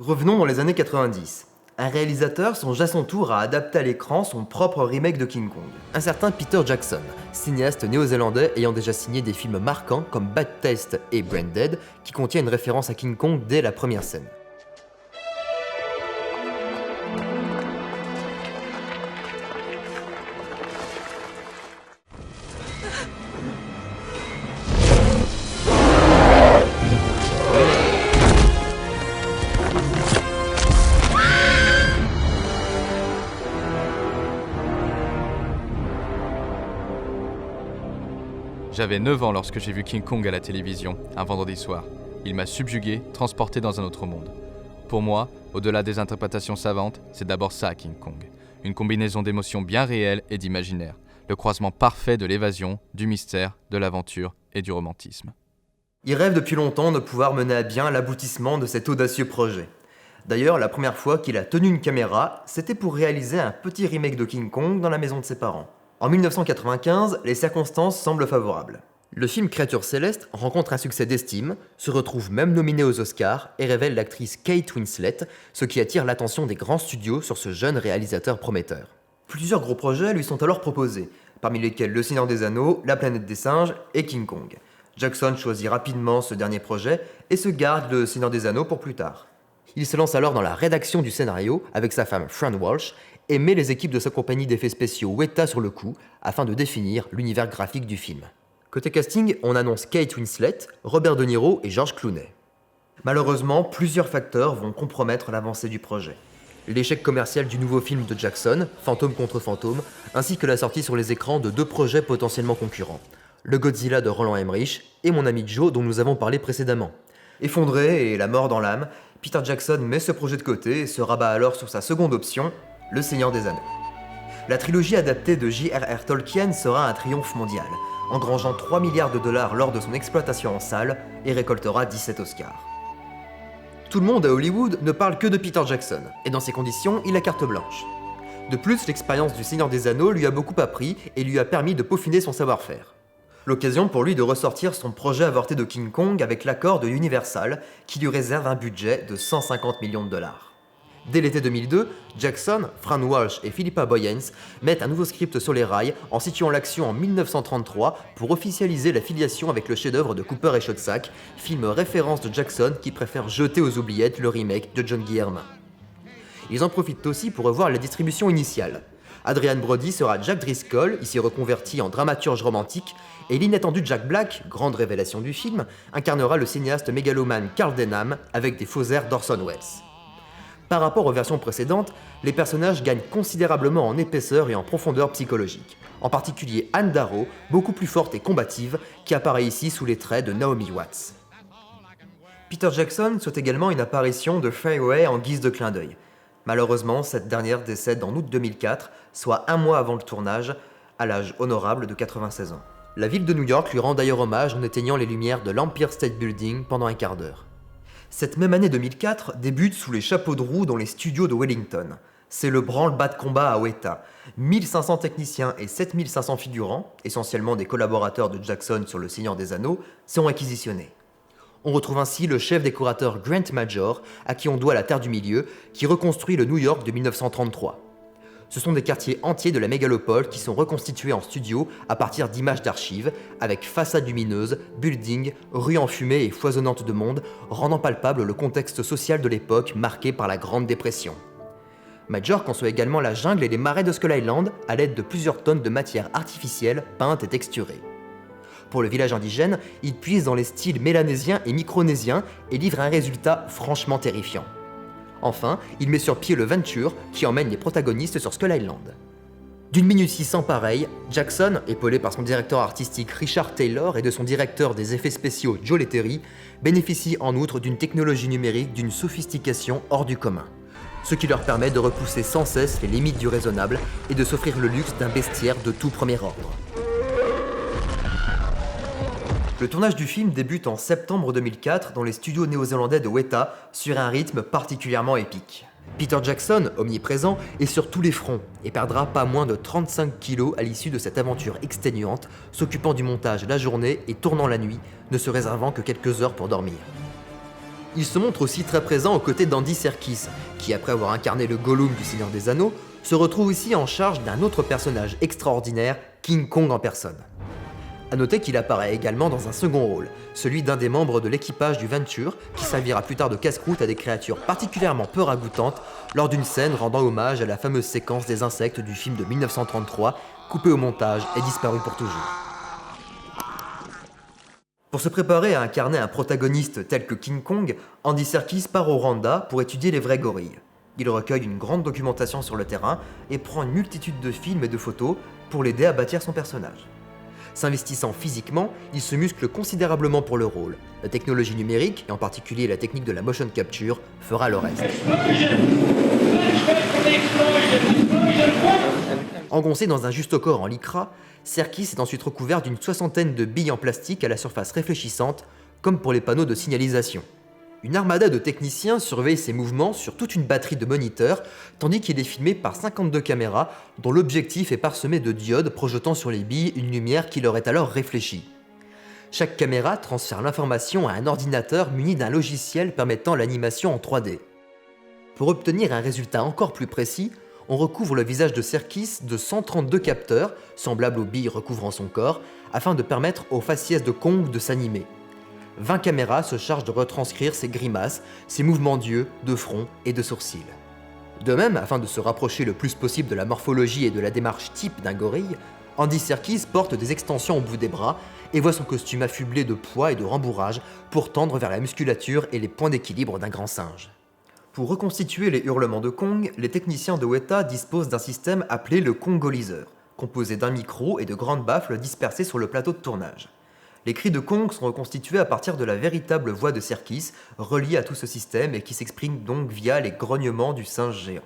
Revenons dans les années 90. Un réalisateur songe à son tour à adapter à l'écran son propre remake de King Kong. Un certain Peter Jackson, cinéaste néo-zélandais ayant déjà signé des films marquants comme Bad Taste et Brain Dead, qui contient une référence à King Kong dès la première scène. J'avais 9 ans lorsque j'ai vu King Kong à la télévision, un vendredi soir. Il m'a subjugué, transporté dans un autre monde. Pour moi, au-delà des interprétations savantes, c'est d'abord ça King Kong. Une combinaison d'émotions bien réelles et d'imaginaire. Le croisement parfait de l'évasion, du mystère, de l'aventure et du romantisme. Il rêve depuis longtemps de pouvoir mener à bien l'aboutissement de cet audacieux projet. D'ailleurs, la première fois qu'il a tenu une caméra, c'était pour réaliser un petit remake de King Kong dans la maison de ses parents. En 1995, les circonstances semblent favorables. Le film Créature céleste rencontre un succès d'estime, se retrouve même nominé aux Oscars et révèle l'actrice Kate Winslet, ce qui attire l'attention des grands studios sur ce jeune réalisateur prometteur. Plusieurs gros projets lui sont alors proposés, parmi lesquels Le Seigneur des Anneaux, La planète des singes et King Kong. Jackson choisit rapidement ce dernier projet et se garde Le Seigneur des Anneaux pour plus tard. Il se lance alors dans la rédaction du scénario avec sa femme Fran Walsh et met les équipes de sa compagnie d'effets spéciaux Weta sur le coup afin de définir l'univers graphique du film. Côté casting, on annonce Kate Winslet, Robert De Niro et George Clooney. Malheureusement, plusieurs facteurs vont compromettre l'avancée du projet. L'échec commercial du nouveau film de Jackson, Fantôme contre Fantôme, ainsi que la sortie sur les écrans de deux projets potentiellement concurrents, le Godzilla de Roland Emmerich et Mon ami Joe dont nous avons parlé précédemment. Effondré et la mort dans l'âme, Peter Jackson met ce projet de côté et se rabat alors sur sa seconde option, Le Seigneur des Anneaux. La trilogie adaptée de J.R.R. Tolkien sera un triomphe mondial, engrangeant 3 milliards de dollars lors de son exploitation en salle et récoltera 17 Oscars. Tout le monde à Hollywood ne parle que de Peter Jackson, et dans ces conditions, il a carte blanche. De plus, l'expérience du Seigneur des Anneaux lui a beaucoup appris et lui a permis de peaufiner son savoir-faire. L'occasion pour lui de ressortir son projet avorté de King Kong avec l'accord de Universal, qui lui réserve un budget de 150 millions de dollars. Dès l'été 2002, Jackson, Fran Walsh et Philippa Boyens mettent un nouveau script sur les rails en situant l'action en 1933 pour officialiser la filiation avec le chef-d'œuvre de Cooper et Schoedsack, film référence de Jackson qui préfère jeter aux oubliettes le remake de John Guillermin. Ils en profitent aussi pour revoir la distribution initiale. Adrian Brody sera Jack Driscoll, ici reconverti en dramaturge romantique, et l'inattendu Jack Black, grande révélation du film, incarnera le cinéaste mégalomane Carl Denham avec des faux airs d'Orson Welles. Par rapport aux versions précédentes, les personnages gagnent considérablement en épaisseur et en profondeur psychologique. En particulier Anne Darrow, beaucoup plus forte et combative, qui apparaît ici sous les traits de Naomi Watts. Peter Jackson souhaite également une apparition de Fay Wray en guise de clin d'œil. Malheureusement, cette dernière décède en août 2004, soit un mois avant le tournage, à l'âge honorable de 96 ans. La ville de New York lui rend d'ailleurs hommage en éteignant les lumières de l'Empire State Building pendant un quart d'heure. Cette même année 2004 débute sous les chapeaux de roue dans les studios de Wellington. C'est le branle-bas de combat à Weta. 1500 techniciens et 7500 figurants, essentiellement des collaborateurs de Jackson sur Le Seigneur des Anneaux, sont réquisitionnés. On retrouve ainsi le chef décorateur Grant Major, à qui on doit la Terre du Milieu, qui reconstruit le New York de 1933. Ce sont des quartiers entiers de la mégalopole qui sont reconstitués en studio à partir d'images d'archives, avec façades lumineuses, buildings, rues enfumées et foisonnantes de monde, rendant palpable le contexte social de l'époque marqué par la Grande Dépression. Major conçoit également la jungle et les marais de Skull Island à l'aide de plusieurs tonnes de matière artificielle peinte et texturée. Pour le village indigène, il puise dans les styles mélanésiens et micronésiens et livre un résultat franchement terrifiant. Enfin, il met sur pied le Venture qui emmène les protagonistes sur Skull Island. D'une minutie sans pareille, Jackson, épaulé par son directeur artistique Richard Taylor et de son directeur des effets spéciaux Joe Letteri, bénéficie en outre d'une technologie numérique d'une sophistication hors du commun, ce qui leur permet de repousser sans cesse les limites du raisonnable et de s'offrir le luxe d'un bestiaire de tout premier ordre. Le tournage du film débute en septembre 2004 dans les studios néo-zélandais de Weta sur un rythme particulièrement épique. Peter Jackson, omniprésent, est sur tous les fronts et perdra pas moins de 35 kilos à l'issue de cette aventure exténuante, s'occupant du montage la journée et tournant la nuit, ne se réservant que quelques heures pour dormir. Il se montre aussi très présent aux côtés d'Andy Serkis, qui après avoir incarné le Gollum du Seigneur des Anneaux, se retrouve ici en charge d'un autre personnage extraordinaire, King Kong en personne. A noter qu'il apparaît également dans un second rôle, celui d'un des membres de l'équipage du Venture, qui servira plus tard de casse-croûte à des créatures particulièrement peu ragoûtantes lors d'une scène rendant hommage à la fameuse séquence des insectes du film de 1933, coupée au montage et disparue pour toujours. Pour se préparer à incarner un protagoniste tel que King Kong, Andy Serkis part au Rwanda pour étudier les vrais gorilles. Il recueille une grande documentation sur le terrain et prend une multitude de films et de photos pour l'aider à bâtir son personnage. S'investissant physiquement, il se muscle considérablement pour le rôle. La technologie numérique, et en particulier la technique de la motion capture, fera le reste. Engoncé dans un justaucorps en lycra, Serkis est ensuite recouvert d'une 60aine de billes en plastique à la surface réfléchissante, comme pour les panneaux de signalisation. Une armada de techniciens surveille ses mouvements sur toute une batterie de moniteurs, tandis qu'il est filmé par 52 caméras, dont l'objectif est parsemé de diodes projetant sur les billes une lumière qui leur est alors réfléchie. Chaque caméra transfère l'information à un ordinateur muni d'un logiciel permettant l'animation en 3D. Pour obtenir un résultat encore plus précis, on recouvre le visage de Serkis de 132 capteurs, semblables aux billes recouvrant son corps, afin de permettre au faciès de Kong de s'animer. 20 caméras se chargent de retranscrire ses grimaces, ses mouvements d'yeux, de front et de sourcils. De même, afin de se rapprocher le plus possible de la morphologie et de la démarche type d'un gorille, Andy Serkis porte des extensions au bout des bras et voit son costume affublé de poids et de rembourrage pour tendre vers la musculature et les points d'équilibre d'un grand singe. Pour reconstituer les hurlements de Kong, les techniciens de Weta disposent d'un système appelé le Kongoliseur, composé d'un micro et de grandes baffles dispersées sur le plateau de tournage. Les cris de Kong sont reconstitués à partir de la véritable voix de Serkis, reliée à tout ce système et qui s'exprime donc via les grognements du singe géant.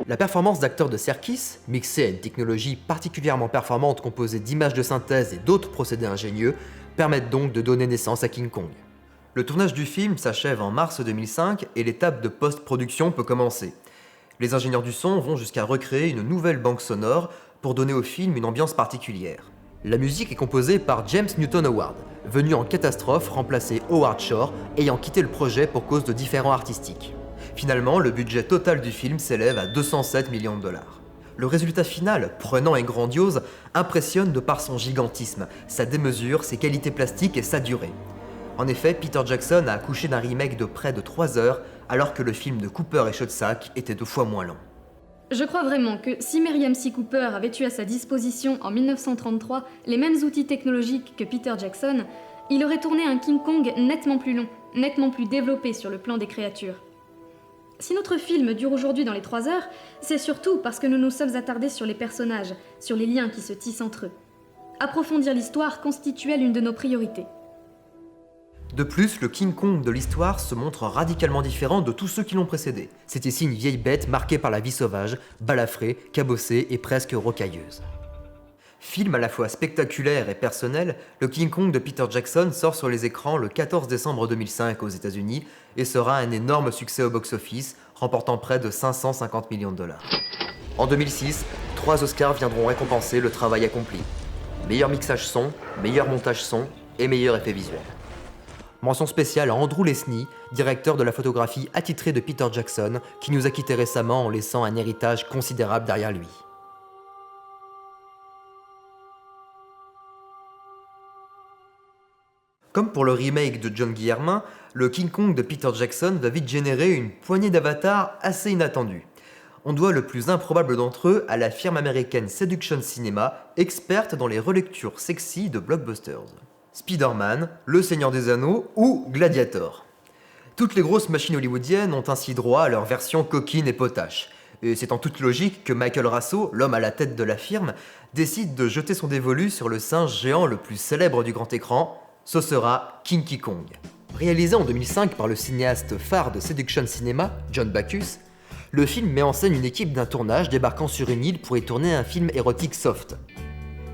La performance d'acteur de Serkis, mixée à une technologie particulièrement performante composée d'images de synthèse et d'autres procédés ingénieux, permettent donc de donner naissance à King Kong. Le tournage du film s'achève en mars 2005 et l'étape de post-production peut commencer. Les ingénieurs du son vont jusqu'à recréer une nouvelle banque sonore pour donner au film une ambiance particulière. La musique est composée par James Newton Howard, venu en catastrophe remplacer Howard Shore, ayant quitté le projet pour cause de différends artistiques. Finalement, le budget total du film s'élève à 207 millions de dollars. Le résultat final, prenant et grandiose, impressionne de par son gigantisme, sa démesure, ses qualités plastiques et sa durée. En effet, Peter Jackson a accouché d'un remake de près de 3 heures, alors que le film de Cooper et Schoedsack était 2 fois moins long. Je crois vraiment que si Meriam C. Cooper avait eu à sa disposition en 1933 les mêmes outils technologiques que Peter Jackson, il aurait tourné un King Kong nettement plus long, nettement plus développé sur le plan des créatures. Si notre film dure aujourd'hui dans les 3 heures, c'est surtout parce que nous nous sommes attardés sur les personnages, sur les liens qui se tissent entre eux. Approfondir l'histoire constituait l'une de nos priorités. De plus, le King Kong de l'histoire se montre radicalement différent de tous ceux qui l'ont précédé. C'est ici une vieille bête marquée par la vie sauvage, balafrée, cabossée et presque rocailleuse. Film à la fois spectaculaire et personnel, le King Kong de Peter Jackson sort sur les écrans le 14 décembre 2005 aux États-Unis et sera un énorme succès au box-office, remportant près de 550 millions de dollars. En 2006, 3 Oscars viendront récompenser le travail accompli. Meilleur mixage son, meilleur montage son et meilleur effet visuel. Mention spéciale à Andrew Lesnie, directeur de la photographie attitré de Peter Jackson, qui nous a quittés récemment en laissant un héritage considérable derrière lui. Comme pour le remake de John Guillermin, le King Kong de Peter Jackson va vite générer une poignée d'avatars assez inattendus. On doit le plus improbable d'entre eux à la firme américaine Seduction Cinema, experte dans les relectures sexy de blockbusters. Spider-Man, Le Seigneur des Anneaux ou Gladiator. Toutes les grosses machines hollywoodiennes ont ainsi droit à leur version coquine et potache. Et c'est en toute logique que Michael Rasso, l'homme à la tête de la firme, décide de jeter son dévolu sur le singe géant le plus célèbre du grand écran, ce sera King Kong. Réalisé en 2005 par le cinéaste phare de Seduction Cinema, John Backus, le film met en scène une équipe d'un tournage débarquant sur une île pour y tourner un film érotique soft.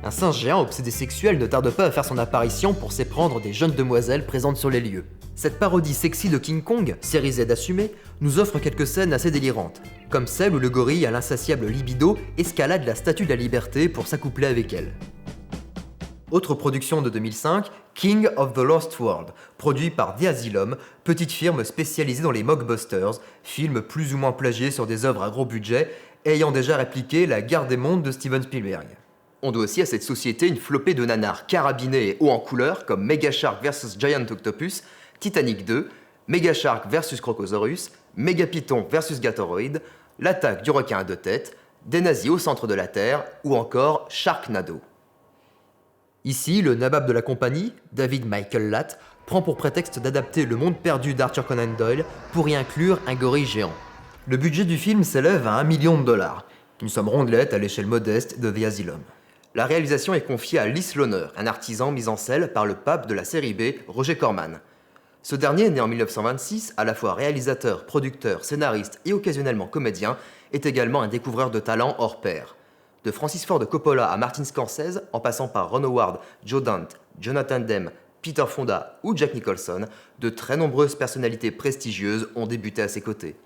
Un singe géant obsédé sexuel ne tarde pas à faire son apparition pour s'éprendre des jeunes demoiselles présentes sur les lieux. Cette parodie sexy de King Kong, série Z assumée, nous offre quelques scènes assez délirantes, comme celle où le gorille à l'insatiable libido escalade la statue de la liberté pour s'accoupler avec elle. Autre production de 2005, King of the Lost World, produit par The Asylum, petite firme spécialisée dans les mockbusters, films plus ou moins plagiés sur des œuvres à gros budget, ayant déjà répliqué La Guerre des mondes de Steven Spielberg. On doit aussi à cette société une flopée de nanars carabinés et hauts en couleur comme Mega Shark vs Giant Octopus, Titanic 2, Mega Shark vs Crocosaurus, Mega Python vs Gatoroid, L'attaque du requin à deux têtes, Des nazis au centre de la Terre ou encore Sharknado. Ici, le nabab de la compagnie, David Michael Latt, prend pour prétexte d'adapter Le Monde perdu d'Arthur Conan Doyle pour y inclure un gorille géant. Le budget du film s'élève à $1 million, une somme rondelette à l'échelle modeste de The Asylum. La réalisation est confiée à Lee Sloaner, un artisan mis en selle par le pape de la série B, Roger Corman. Ce dernier, né en 1926, à la fois réalisateur, producteur, scénariste et occasionnellement comédien, est également un découvreur de talent hors pair. De Francis Ford Coppola à Martin Scorsese, en passant par Ron Howard, Joe Dante, Jonathan Demme, Peter Fonda ou Jack Nicholson, de très nombreuses personnalités prestigieuses ont débuté à ses côtés.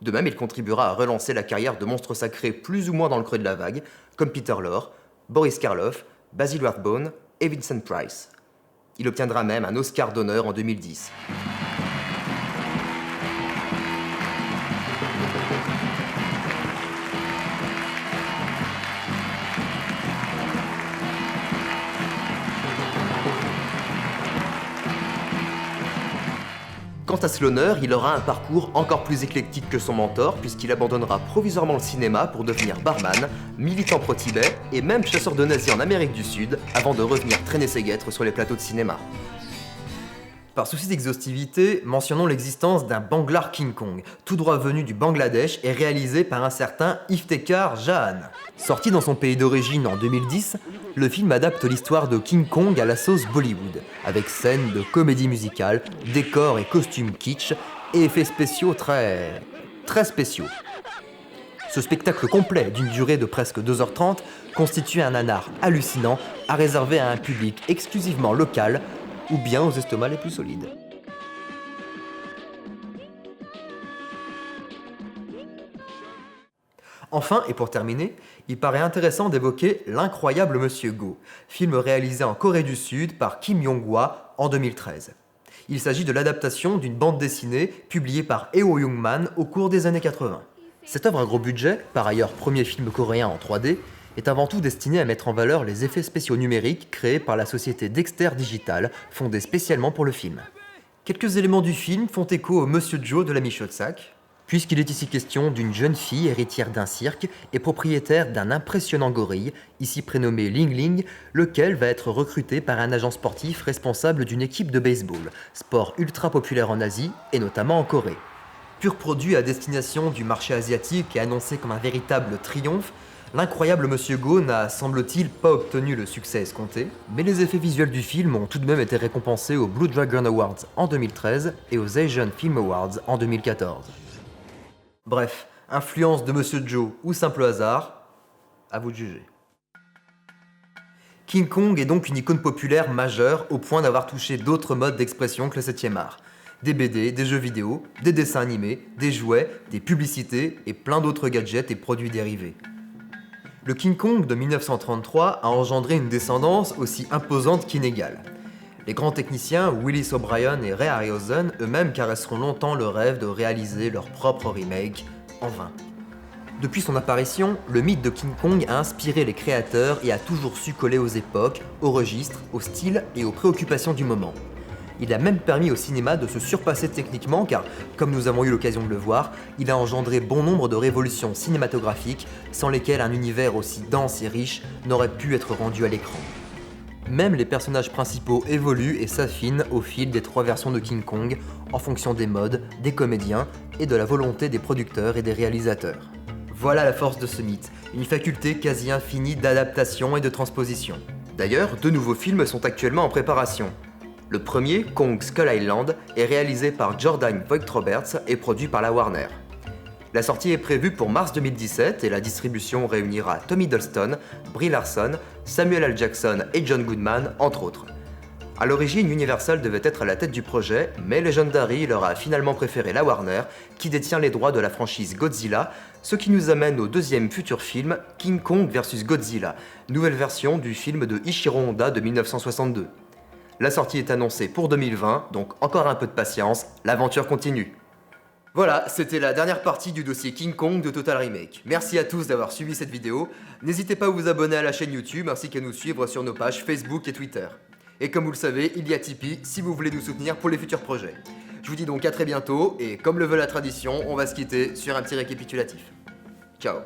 De même, il contribuera à relancer la carrière de monstres sacrés plus ou moins dans le creux de la vague, comme Peter Lorre, Boris Karloff, Basil Rathbone et Vincent Price. Il obtiendra même un Oscar d'honneur en 2010. Quant à Sloaner, il aura un parcours encore plus éclectique que son mentor puisqu'il abandonnera provisoirement le cinéma pour devenir barman, militant pro-Tibet et même chasseur de nazis en Amérique du Sud avant de revenir traîner ses guêtres sur les plateaux de cinéma. Par souci d'exhaustivité, mentionnons l'existence d'un Banglar King Kong, tout droit venu du Bangladesh et réalisé par un certain Iftekhar Jahan. Sorti dans son pays d'origine en 2010, le film adapte l'histoire de King Kong à la sauce Bollywood, avec scènes de comédie musicale, décors et costumes kitsch, et effets spéciaux très spéciaux. Ce spectacle complet, d'une durée de presque 2h30, constitue un nanar hallucinant à réserver à un public exclusivement local, ou bien aux estomacs les plus solides. Enfin, et pour terminer, il paraît intéressant d'évoquer L'incroyable Monsieur Go, film réalisé en Corée du Sud par Kim Yong-hwa en 2013. Il s'agit de l'adaptation d'une bande dessinée publiée par Eo Young-man au cours des années 80. Cette œuvre à gros budget, par ailleurs premier film coréen en 3D, est avant tout destinée à mettre en valeur les effets spéciaux numériques créés par la société Dexter Digital, fondée spécialement pour le film. Quelques éléments du film font écho au Monsieur Joe de la Michotzak, puisqu'il est ici question d'une jeune fille héritière d'un cirque et propriétaire d'un impressionnant gorille, ici prénommé Ling Ling, lequel va être recruté par un agent sportif responsable d'une équipe de baseball, sport ultra populaire en Asie et notamment en Corée. Pur produit à destination du marché asiatique et annoncé comme un véritable triomphe, L'incroyable Monsieur Go n'a, semble-t-il, pas obtenu le succès escompté, mais les effets visuels du film ont tout de même été récompensés aux Blue Dragon Awards en 2013 et aux Asian Film Awards en 2014. Bref, influence de Monsieur Joe ou simple hasard, à vous de juger. King Kong est donc une icône populaire majeure au point d'avoir touché d'autres modes d'expression que le 7e art. Des BD, des jeux vidéo, des dessins animés, des jouets, des publicités et plein d'autres gadgets et produits dérivés. Le King Kong de 1933 a engendré une descendance aussi imposante qu'inégale. Les grands techniciens Willis O'Brien et Ray Harryhausen eux-mêmes caresseront longtemps le rêve de réaliser leur propre remake, en vain. Depuis son apparition, le mythe de King Kong a inspiré les créateurs et a toujours su coller aux époques, aux registres, aux styles et aux préoccupations du moment. Il a même permis au cinéma de se surpasser techniquement car, comme nous avons eu l'occasion de le voir, il a engendré bon nombre de révolutions cinématographiques sans lesquelles un univers aussi dense et riche n'aurait pu être rendu à l'écran. Même les personnages principaux évoluent et s'affinent au fil des 3 versions de King Kong en fonction des modes, des comédiens et de la volonté des producteurs et des réalisateurs. Voilà la force de ce mythe, une faculté quasi infinie d'adaptation et de transposition. D'ailleurs, 2 nouveaux films sont actuellement en préparation. Le premier, Kong Skull Island, est réalisé par Jordan Vogt-Roberts et produit par la Warner. La sortie est prévue pour mars 2017 et la distribution réunira Tommy Hiddleston, Brie Larson, Samuel L. Jackson et John Goodman, entre autres. À l'origine, Universal devait être à la tête du projet, mais Legendary leur a finalement préféré la Warner, qui détient les droits de la franchise Godzilla, ce qui nous amène au deuxième futur film, King Kong vs Godzilla, nouvelle version du film de Ishiro Honda de 1962. La sortie est annoncée pour 2020, donc encore un peu de patience, l'aventure continue. Voilà, c'était la dernière partie du dossier King Kong de Total Remake. Merci à tous d'avoir suivi cette vidéo. N'hésitez pas à vous abonner à la chaîne YouTube ainsi qu'à nous suivre sur nos pages Facebook et Twitter. Et comme vous le savez, il y a Tipeee si vous voulez nous soutenir pour les futurs projets. Je vous dis donc à très bientôt et comme le veut la tradition, on va se quitter sur un petit récapitulatif. Ciao.